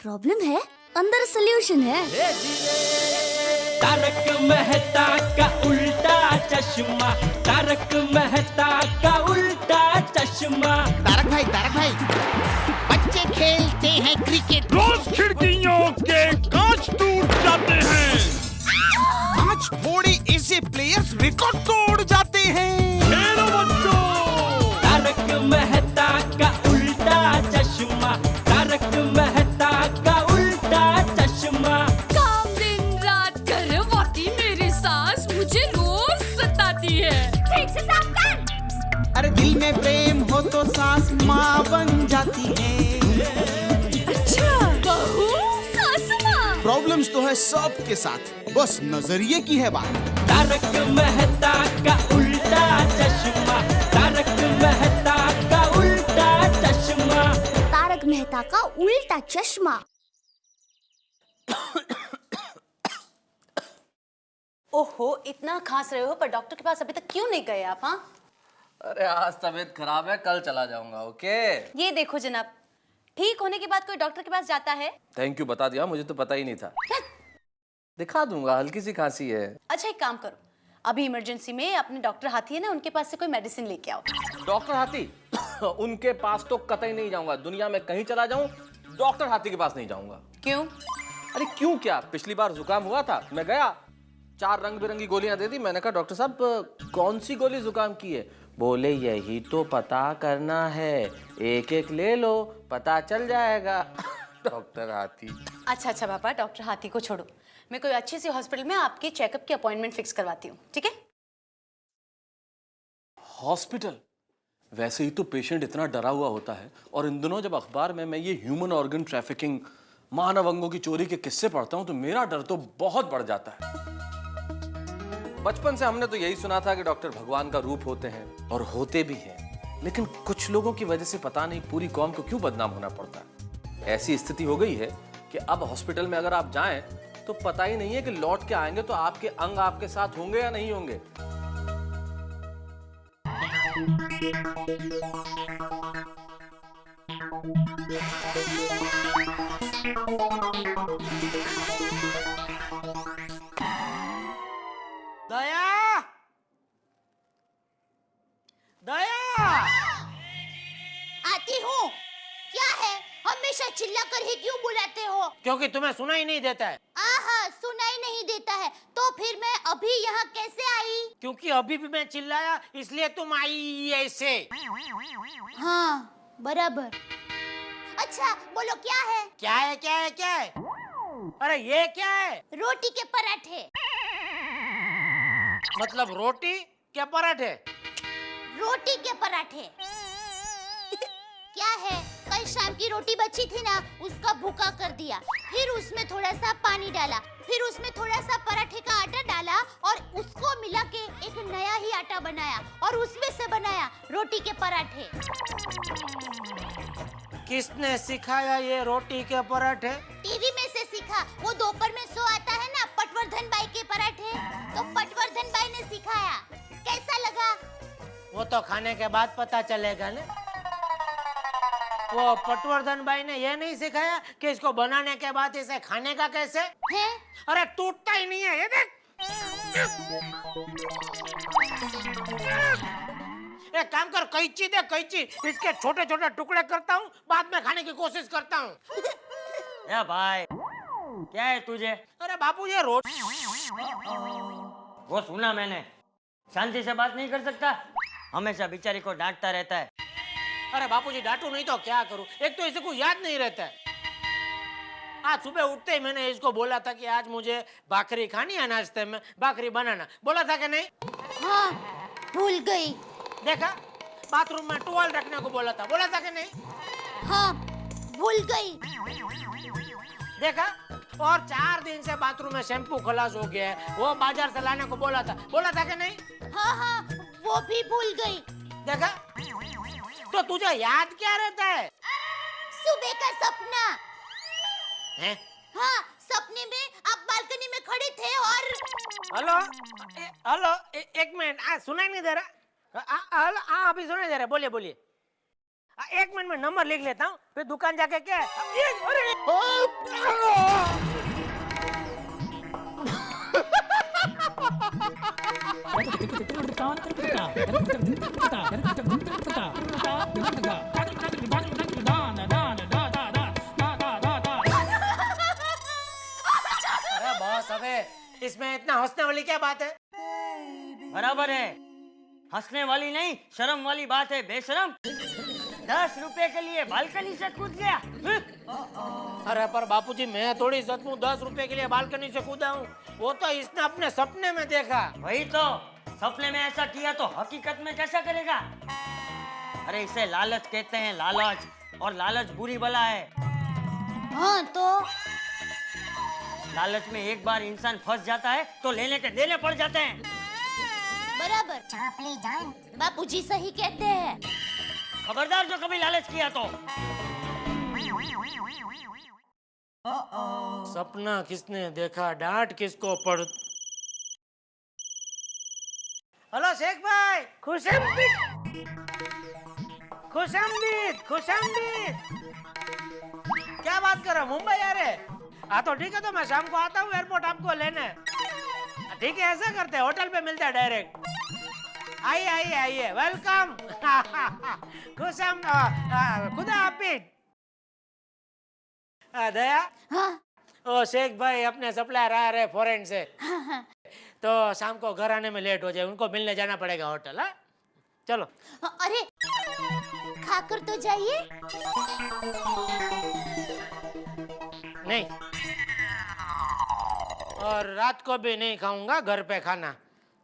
Problem है, अंदर solution है। तारक मेहता का उल्टा चश्मा, तारक मेहता का उल्टा चश्मा। तारक भाई, बच्चे खेलते हैं क्रिकेट, रोज खिड़कियों के कांच टूट जाते हैं। आज थोड़े ऐसे प्लेयर्स रिकॉर्ड तोड़ जाते हैं। खेलो बच्चों। तारक मेहता का उल्टा चश्मा, तारक मेहता का उल्टा चश्मा। काम दिन रात करवाती मेरी सास मुझे रोज सताती है। ठीक से साफ कर। अरे दिल में प्रेम हो तो सास माँ बन जाती है। अच्छा, बहू सास माँ। प्रॉब्लम्स तो है सबके साथ, बस नजरिए की है बात। तारक मेहता का उल्टा चश्मा, तारक मेहता का उल्टा चश्मा। तारक मेहता का उल्टा चश्मा। ओहो, इतना खांस रहे हो पर डॉक्टर के पास अभी तक क्यों नहीं गए आप? हाँ, अरे आज तबीयत खराब है, कल चला जाऊंगा। ओके, ये देखो जनाब, ठीक होने के बाद कोई डॉक्टर के पास जाता है? थैंक यू, बता दिया, मुझे तो पता ही नहीं था। दिखा दूंगा, हल्की सी खांसी है। अच्छा एक काम करो, अभी इमरजेंसी में अपने डॉक्टर हाथी है ना, उनके पास से कोई मेडिसिन लेके आओ। डॉक्टर हाथी उनके पास तो कतई नहीं जाऊंगा। दुनिया में कहीं चला जाऊं, डॉक्टर हाथी के पास नहीं जाऊंगा। क्यों? अरे क्यों क्या, पिछली बार जुकाम हुआ था, मैं गया, 4 रंग बिरंगी गोलियां दे दी। मैंने कहा डॉक्टर साहब कौन सी गोली जुकाम की है? बोले यही तो पता करना है, एक एक ले लो, पता चल जाएगा। डॉक्टर हाथी। अच्छा पापा, डॉक्टर हाथी को छोड़ो, मैं कोई अच्छी सी हॉस्पिटल में आपकी चेकअप की अपॉइंटमेंट फिक्स करवाती हूँ, ठीक है? हॉस्पिटल? वैसे ही तो पेशेंट इतना डरा हुआ होता है, और इन दिनों जब अखबार में मैं ये ह्यूमन ऑर्गन ट्रैफिकिंग, मानव अंगों की चोरी के किस्से पढ़ता हूं तो मेरा डर तो बहुत बढ़ जाता है। बचपन से हमने तो यही सुना था कि डॉक्टर भगवान का रूप होते हैं, और होते भी हैं, लेकिन कुछ लोगों की वजह से पता नहीं पूरी कौम को क्यों बदनाम होना पड़ता है। ऐसी स्थिति हो गई है कि अब हॉस्पिटल में अगर आप जाएं तो पता ही नहीं है कि लौट के आएंगे तो आपके अंग आपके साथ होंगे या नहीं होंगे। दया, दया, आती हूँ। क्या है, हमेशा चिल्लाकर ही क्यों बुलाते हो? क्योंकि तुम्हें सुनाई नहीं देता है। आहा, सुनाई नहीं देता है तो फिर मैं अभी यहाँ कैसे आई? क्योंकि अभी भी मैं चिल्लाया इसलिए तुम आई ऐसे। हाँ, बराबर। अच्छा बोलो, क्या है? क्या है क्या है क्या है? अरे ये क्या है? रोटी के पराठे। मतलब रोटी क्या पराठे? रोटी के पराठे। क्या है, कल शाम की रोटी बची थी ना, उसका भूका कर दिया, फिर उसमें थोड़ा सा पानी डाला, फिर उसमें थोड़ा सा पराठे का आटा डाला और उसको मिला के एक नया ही आटा बनाया और उसमें से बनाया रोटी के पराठे। किसने सिखाया ये रोटी के पराठे? टीवी में से सीखा। वो दोपहर में शो आता है ना, पटवर्धन बाई के पराठे, तो पटवर्धन बाई ने सिखाया। कैसा लगा? वो तो खाने के बाद पता चलेगा ना। वो पटवर्धन भाई ने ये नहीं सिखाया कि इसको बनाने के बाद इसे खाने का कैसे है? अरे टूटता ही नहीं है ये देख। एक काम कर, कैंची दे, कैंची, इसके छोटे छोटे टुकड़े करता हूँ, बाद में खाने की कोशिश करता हूँ। ए भाई, क्या है तुझे? अरे बापू ये रोटी। वो सुना मैंने, शांति से बात नहीं कर सकता, हमेशा बेचारी को डांटता रहता है। अरे बापूजी डांटू नहीं तो क्या करूं, एक तो इसे को याद नहीं रहता है। आज सुबह उठते ही मैंने इसको बोला था कि आज मुझे भाखरी खानी है, नाश्ते में भाखरी बनाना, बोला था कि नहीं? हाँ, भूल गई। देखा, बाथरूम में टॉवल रखने को बोला था कि नहीं? हाँ, भूल गई। देखा, और 4 दिन से बाथरूम में शैम्पू खलास हो गया है, वो बाजार से लाने को बोला था कि नहीं? हाँ, वो भी भूल गई। देखा, तो तुझे याद क्या रहता है? सुबह का सपना है? हाँ, सपने में आप बालकनी में खड़े थे और हेलो, एक मिनट, सुनाई नहीं दे रहा? हेलो, हाँ अभी सुनाई दे रहा है, बोलिए। 1 मिनट में नंबर लिख लेता हूँ, फिर दुकान जाके क्या है? अरे इसमें इतना हंसने वाली क्या बात है? बराबर है, हंसने वाली नहीं शर्म वाली बात है बेशरम। 10 रुपए के लिए बालकनी से कूद गया। अरे पर बापूजी मैं थोड़ी सच में 10 रुपए के लिए बालकनी से कूदा हूँ, वो तो इसने अपने सपने में देखा। वही तो, सपने में ऐसा किया तो हकीकत में कैसा करेगा? अरे इसे लालच कहते हैं, लालच, और लालच बुरी बला है। हाँ तो लालच में एक बार इंसान फंस जाता है तो लेने के देने पड़ जाते हैं। बराबर, बापूजी सही कहते हैं। खबरदार जो कभी लालच किया तो। सपना किसने देखा, डांट किसको पड़। हेलो शेख भाई, खुशामदीद, खुशामदीद, खुशामदीद। क्या बात कर रहे हो, मुंबई आ रहे? हाँ तो ठीक है, तो मैं शाम को आता हूँ एयरपोर्ट आपको लेने। ठीक है, ऐसा करते हैं, होटल पे मिलते हैं डायरेक्ट। आइए आइए आइए, वेलकम। खुशाम, खुदा हाफिज। दया, हाँ ओ शेख भाई अपने सप्लायर आ रहे फॉरेन से, हाँ। तो शाम को घर आने में लेट हो जाए, उनको मिलने जाना पड़ेगा होटल। हाँ चलो। अरे खाकर तो जाइए। नहीं, और रात को भी नहीं खाऊंगा, घर पे खाना।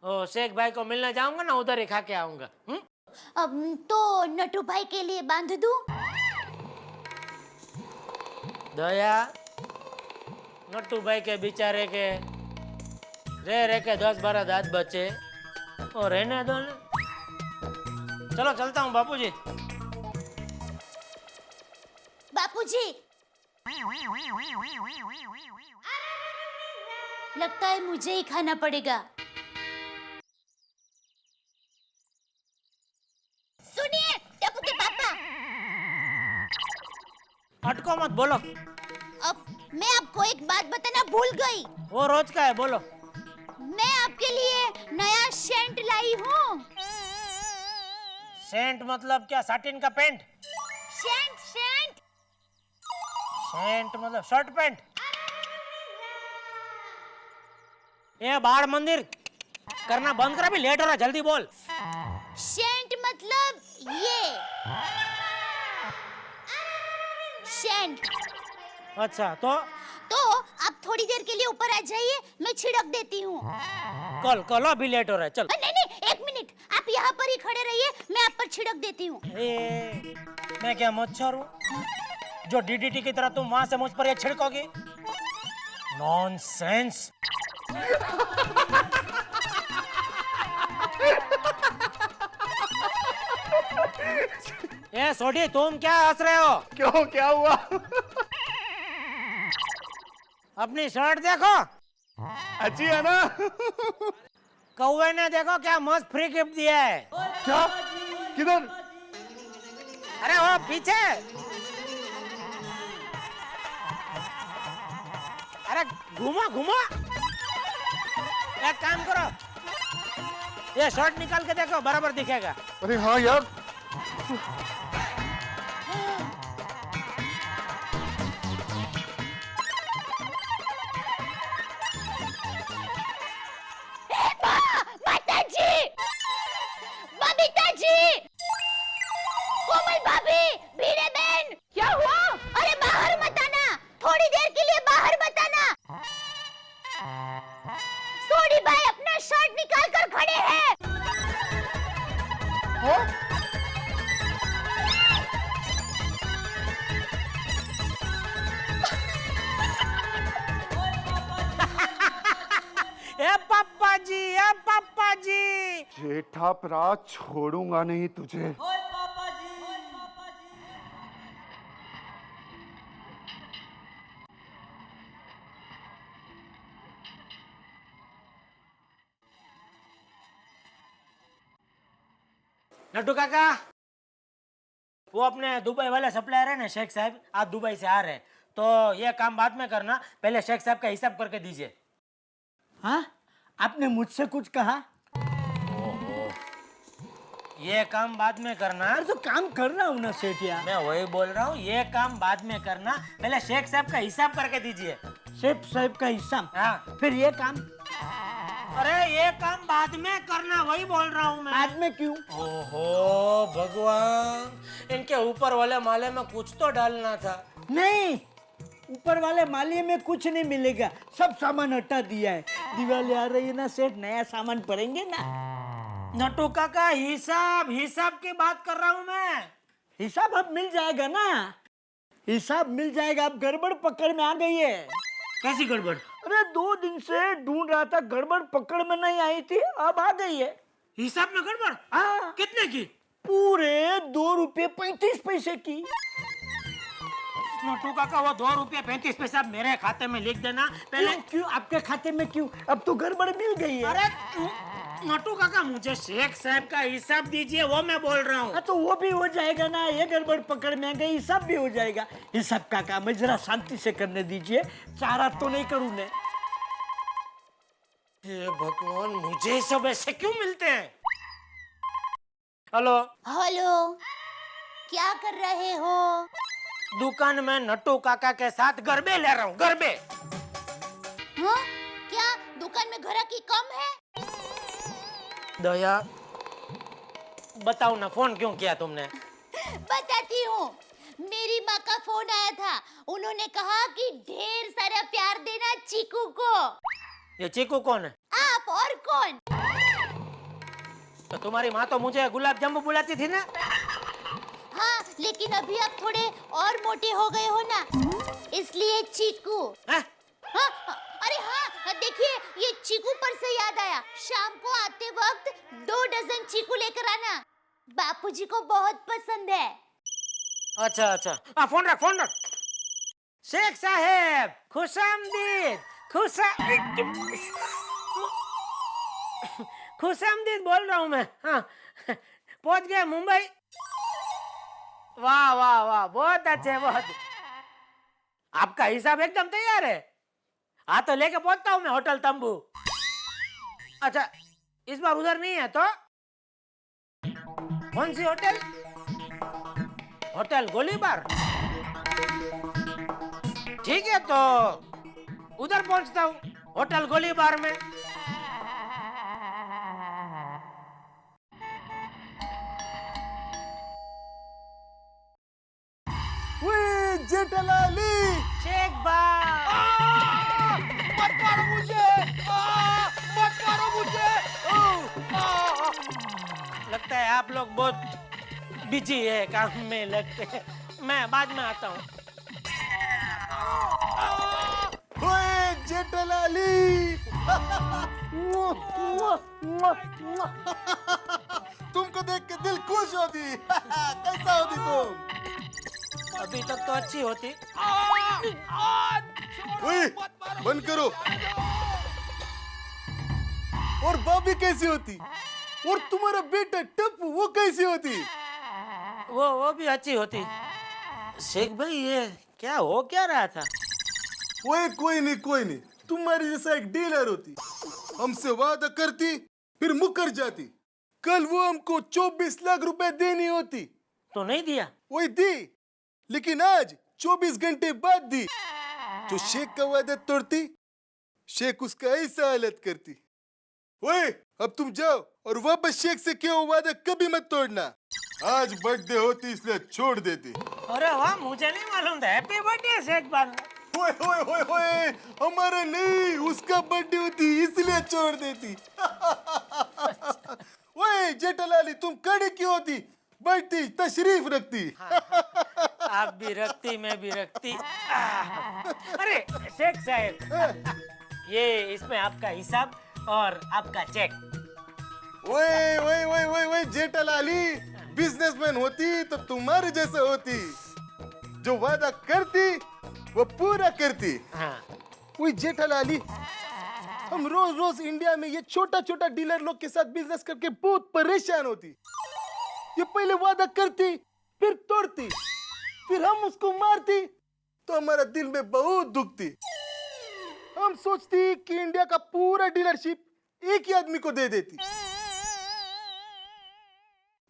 ओ शेख भाई को मिलने जाऊंगा ना, उधर ही खा के आऊंगा। अब तो नटू भाई के लिए बांध दूं? दया, नट्टू भाई के बेचारे के रह के 10-12 दांत बचे, और रहने दो ना। चलो चलता हूँ बापूजी। बापूजी, लगता है मुझे ही खाना पड़ेगा। सुनिए टप्पू के पापा, अटको मत, बोलो। अब मैं आपको एक बात बताना भूल गई। वो रोज का है, बोलो। मैं आपके लिए नया सेंट लाई हूँ। सेंट मतलब क्या, साटिन का पेंट? Scent scent. सेंट मतलब शर्ट पैंट? ये बाढ़ मंदिर करना बंद कर, अभी लेट हो रहा, जल्दी बोल। सेंट मतलब ये सेंट। अच्छा, तो आप थोड़ी देर के लिए ऊपर आ जाइए, मैं छिड़क देती हूँ। कल अभी लेट हो रहा है, चल। नहीं नहीं, एक मिनट, आप यहाँ पर ही खड़े रहिए, मैं आप पर छिड़क देती हूँ। मैं क्या मच्छर हूँ जो डीडीटी की तरह तुम वहां से मुझ पर ये छिड़कोगी? नॉनसेंस। ये सोडी, तुम क्या हंस रहे हो? क्यों, क्या हुआ? अपनी शर्ट देखो, अच्छी है ना? कौवे ने देखो क्या मस्त फ्री गिफ्ट दिया है। क्या? किधर? अरे वो पीछे। अरे घुमा घुमा। एक काम करो, ये शर्ट निकाल के देखो, बराबर दिखेगा। अरे हाँ यार। माताजी, बबीताजी, कोमल भाभी, भीड़े बहन, क्या हुआ? अरे बाहर मत आना, थोड़ी देर के लिए बाहर मत आना। सोडी भाई अपना शर्ट निकाल कर खड़े हैं। ए पापा जी, ए पापा जी। जेठा प्रा, छोड़ूंगा नहीं तुझे। नट्टू काका, वो अपने दुबई वाले सप्लायर है ना शेख साहब, आज दुबई से आ रहे हैं, तो ये काम बाद में करना, पहले शेख साहब का हिसाब करके दीजिए। हाँ, आपने मुझसे कुछ कहा? ये काम बाद में करना। अरे तो काम कर रहा हूँ ना सेठिया। मैं वही बोल रहा हूँ, ये काम बाद में करना, पहले शेख साहब का हिसाब करके दीजिए। शेख साहब का हिसाब? हाँ। फिर ये काम? अरे ये काम बाद में करना, वही बोल रहा हूँ मैं। बाद में क्यों? ओहो भगवान, इनके ऊपर वाले माले में कुछ तो डालना था। नहीं, ऊपर वाले मालिये में कुछ नहीं मिलेगा, सब सामान हटा दिया है। दिवाली आ रही है ना सेठ, नया सामान पड़ेंगे ना। नटू काका, हिसाब हिसाब की बात कर रहा हूँ मैं। हिसाब अब मिल जाएगा ना, हिसाब मिल जाएगा। अब गड़बड़ पकड़ में आ गई है। कैसी गड़बड़? अरे 2 दिन से ढूंढ रहा था, गड़बड़ पकड़ में नहीं आई थी, अब आ गई है। हिसाब में गड़बड़? हाँ, कितने की? पूरे 2 रुपये 35 पैसे की। नटू काका, वो 2 रुपये 35 पैसा मेरे खाते में लिख देना पहले। क्यों आपके खाते में क्यों? अब तो गड़बड़ मिल गई है। अरे नटू काका, मुझे शेख साहब का हिसाब दीजिए, वो मैं बोल रहा हूँ। तो वो भी हो जाएगा ना, ये गड़बड़ पकड़ में आ गई, हिसाब भी हो जाएगा। हिसाब का काम है, जरा शांति से करने दीजिए, चारा तो नहीं करूँ मैं। हे भगवान, मुझे सब ऐसे क्यों मिलते हैं? हेलो हेलो, क्या कर रहे हो? दुकान में नट्टू काका के साथ गरबे ले रहा हूँ, गरबे। हाँ? क्या दुकान में ग्राहकी कम है? दया, बताओ ना, फोन क्यों किया तुमने? बताती हूँ। मेरी माँ का फोन आया था, उन्होंने कहा कि ढेर सारा प्यार देना चीकू को। ये चीकू कौन है? आप और कौन? तो तुम्हारी माँ तो मुझे गुलाब जामुन बुलाती थी ना। हाँ, लेकिन अभी आप थोड़े और मोटे हो गए हो ना, इसलिए चीकू। हाँ? हाँ, अरे हाँ, देखिए, ये चीकू पर से याद आया, शाम को आते वक्त 2 डजन चीकू लेकर आना, बापूजी को बहुत पसंद है। अच्छा अच्छा, फोन रख, फोन रख। शेख साहेब, खुशामदीद, खुशामदीद बोल रहा हूँ मैं। हाँ, पहुंच गया मुंबई। वाह वाह वाह, बहुत अच्छे, बहुत। आपका हिसाब एकदम तैयार है। हाँ, तो लेके पहुंचता हूँ मैं होटल तंबू। अच्छा, इस बार उधर नहीं है तो? कौन सी होटल? होटल गोलीबार? ठीक है, तो उधर पहुंचता हूँ, होटल गोलीबार में। जेठालाली, शेख बाग। मत मारो मुझे, मत मारो मुझे। लगता है आप लोग बहुत बिजी है, काम में लगते हैं। मैं बाद में आता हूँ। ओए जेठालाली, तुमको देख के दिल खुश होती। कैसा होती तुम? अभी तक तो अच्छी होती। ओए, बंद करो। और भाभी कैसी होती? और तुम्हारा बेटा टप्पू, वो कैसी होती? वो भी अच्छी होती। शेख भाई, ये क्या हो क्या रहा था? ओए, कोई नहीं, तुम्हारी जैसा एक डीलर होती, हमसे वादा करती फिर मुकर जाती। कल वो हमको 24 लाख रुपए देनी होती, तो नहीं दिया? वही दी, लेकिन आज 24 घंटे बाद दी। जो शेख का वादा तोड़ती, शेख उसका ऐसा हालत करती। ओए, अब तुम जाओ और वापस शेख से क्यों वादा कभी मत तोड़ना। आज बर्थडे होती इसलिए छोड़ देती। अरे वाह, मुझे नहीं मालूम था। हैप्पी बर्थडे शेख बाग। ओए ओए ओए ओए, हमारा नहीं, उसका बर्थडे होती इसलिए छोड़ देती। ओए जेठालाली, तुम कड़ी क्यों होती? बैठती, तशरीफ रखती। आप भी रखती, मैं भी रखती। अरे शेख साहब, ये इसमें आपका हिसाब और आपका चेक। ओए ओए ओए ओए ओए जेठालाली, बिजनेसमैन होती तो तुम्हारे जैसा होती, जो वादा करती वो पूरा करती। हाँ। ओए जेठालाली, हम रोज रोज इंडिया में ये छोटा छोटा डीलर लोग के साथ बिजनेस करके बहुत परेशान होती। ये पहले वादा करती, फिर तोड़ती, फिर हम उसको मारती, तो हमारा दिल में बहुत दुखती। हम सोचती कि इंडिया का पूरा डीलरशिप एक ही आदमी को दे देती।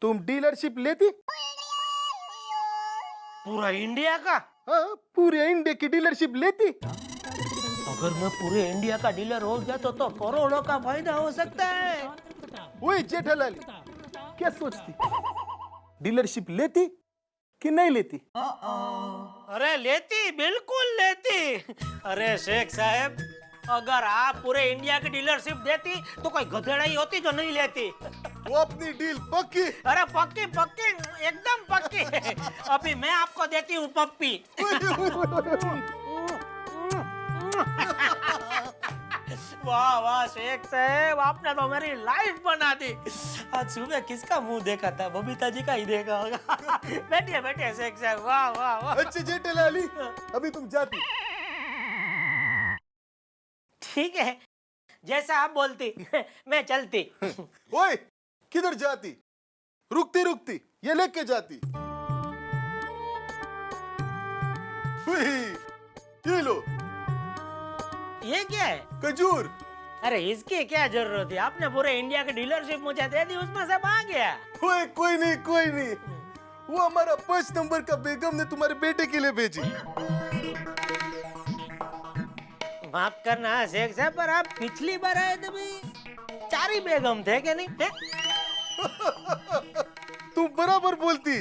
तुम डीलरशिप लेती? पूरा इंडिया का? हाँ, पूरे इंडिया की डीलरशिप लेती। अगर मैं पूरे इंडिया का डीलर हो गया तो करोड़ों का फायदा हो सकता है। ओए जेठालाल, क्या सोचती, डीलरशिप लेती कि नहीं लेती? अरे लेती, बिल्कुल लेती। अरे शेख साहब, अगर आप पूरे इंडिया की डीलरशिप देती तो कोई गधेड़ा ही होती जो नहीं लेती। वो अपनी डील पक्की। अरे पक्की पक्की, एकदम पक्की। अभी मैं आपको देती हूँ पप्पी। वाह वाह शेख साहब, आपने तो मेरी लाइफ बना दी। आज सुबह किसका मुंह देखा था? बबीता जी का ही देखा होगा। बैठिए बैठिए शेख साहब, वाह वाह वाह। अच्छा जेठालाली, अभी तुम जाती? ठीक है, जैसा आप बोलती मैं चलती। ओए, किधर जाती? रुकती रुकती ये लेके जाती। ये लो। ये क्या है? खजूर। अरे इसकी क्या जरूरत है? आपने पूरे इंडिया की डीलरशिप मुझे दे दी, उसमें सब आ गया। ओए कोई नहीं कोई नहीं, वो हमारा 5 नंबर का बेगम ने तुम्हारे बेटे के लिए भेजी। माफ करना शेख साहब, पर आप पिछली बार आए थे भी 4 ही बेगम थे क्या नहीं थे? तुम बराबर बोलती।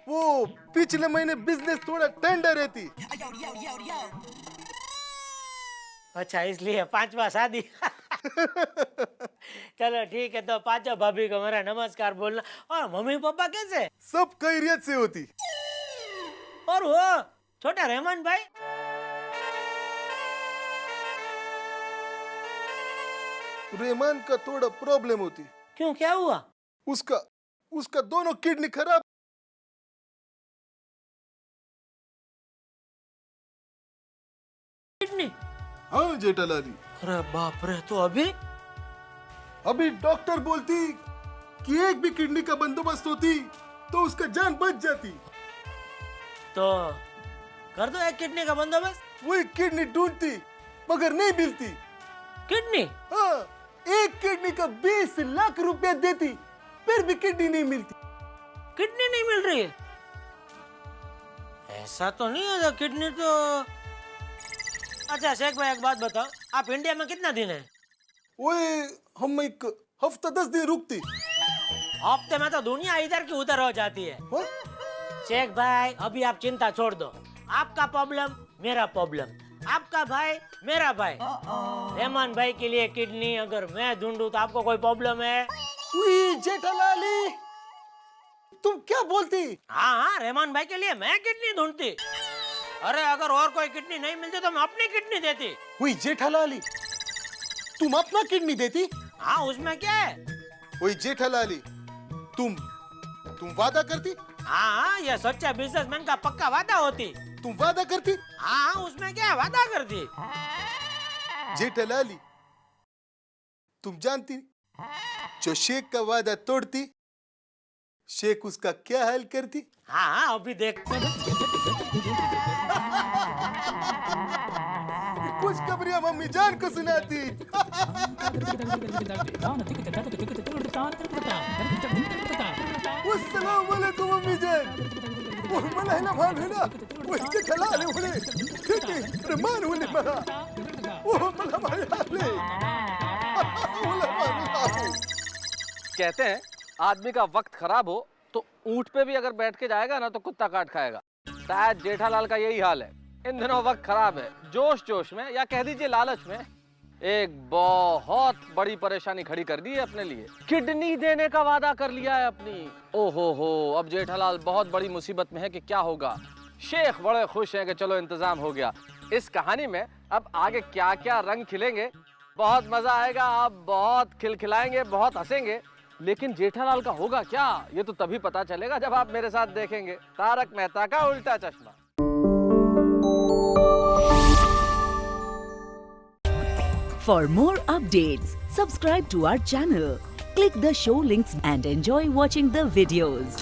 वो पिछले महीने बिजनेस थोड़ा ठंडा रहती। अच्छा, इसलिए 5वां शादी। चलो ठीक है, तो 5 भाभी को मेरा नमस्कार बोलना। और मम्मी पापा कैसे? सब खैरियत से होती। और वो छोटा रहमान भाई? रहमान का थोड़ा प्रॉब्लम होती। क्यों, क्या हुआ? उसका दोनों किडनी खराब। किडनी? हाँ जेठालाली। अरे बाप रे, तो अभी डॉक्टर बोलती कि एक भी किडनी का बंदोबस्त होती तो उसका जान बच जाती। तो कर दो एक किडनी का बंदोबस्त। वही किडनी ढूंढती मगर नहीं मिलती। किडनी? हाँ, एक किडनी का 20 लाख रुपया देती फिर भी किडनी नहीं मिलती। किडनी नहीं मिल रही है? ऐसा तो नहीं होगा, किडनी तो। अच्छा शेख भाई, एक बात बताओ, आप इंडिया में कितना दिन है? ओए, हम एक हफ्ता 10 दिन रुकती। हफ्ते में तो दुनिया इधर की उधर हो जाती है। शेख भाई, अभी आप चिंता छोड़ दो। आपका प्रॉब्लम मेरा प्रॉब्लम, आपका भाई मेरा भाई। रहमान भाई के लिए किडनी अगर मैं ढूंढूं तो आपको कोई प्रॉब्लम है? जेठालाली, तुम क्या बोलती? हाँ, रहमान भाई के लिए मैं किडनी ढूंढती। अरे अगर और कोई किडनी नहीं मिलती तो मैं अपनी किडनी देती। वही जेठालाली, तुम अपना किडनी देती? हाँ, उसमें क्या है? वही जेठालाली, तुम वादा करती? हाँ, ये सच्चा बिजनेसमैन का पक्का वादा होती। तुम वादा करती? हाँ, उसमें क्या वादा करती? जेठालाली, तुम जानती जो शेख का वादा तोड़ती, शेख उसका क्या हाल करती? हाँ, अभी देख। कुछ खबरियां मम्मी जान को सुनाती। अस्सलाम वालेकुम मम्मी जान। वो मलहना भालना, वो जेठालाली बोले, ठीक है, रहमान बोले मरा। वो मलहना भाले। कहते हैं आदमी का वक्त खराब हो तो ऊंट पे भी अगर बैठ के जाएगा ना तो कुत्ता काट खाएगा। शायद जेठालाल का यही हाल है। इन दिनों वक्त खराब है, जोश जोश में या कह दीजिए लालच में एक बहुत बड़ी परेशानी खड़ी कर दी है अपने लिए। किडनी देने का वादा कर लिया है अपनी। ओहो हो, अब जेठालाल बहुत बड़ी मुसीबत में है कि क्या होगा। शेख बड़े खुश हैं कि चलो इंतजाम हो गया। इस कहानी में अब आगे क्या क्या रंग खिलेंगे, बहुत मजा आएगा। आप बहुत खिलखिलाएंगे, बहुत हंसेंगे। लेकिन जेठालाल का होगा क्या, ये तो तभी पता चलेगा जब आप मेरे साथ देखेंगे तारक मेहता का उल्टा चश्मा। For more updates, subscribe to our channel, click the show links and enjoy watching the videos.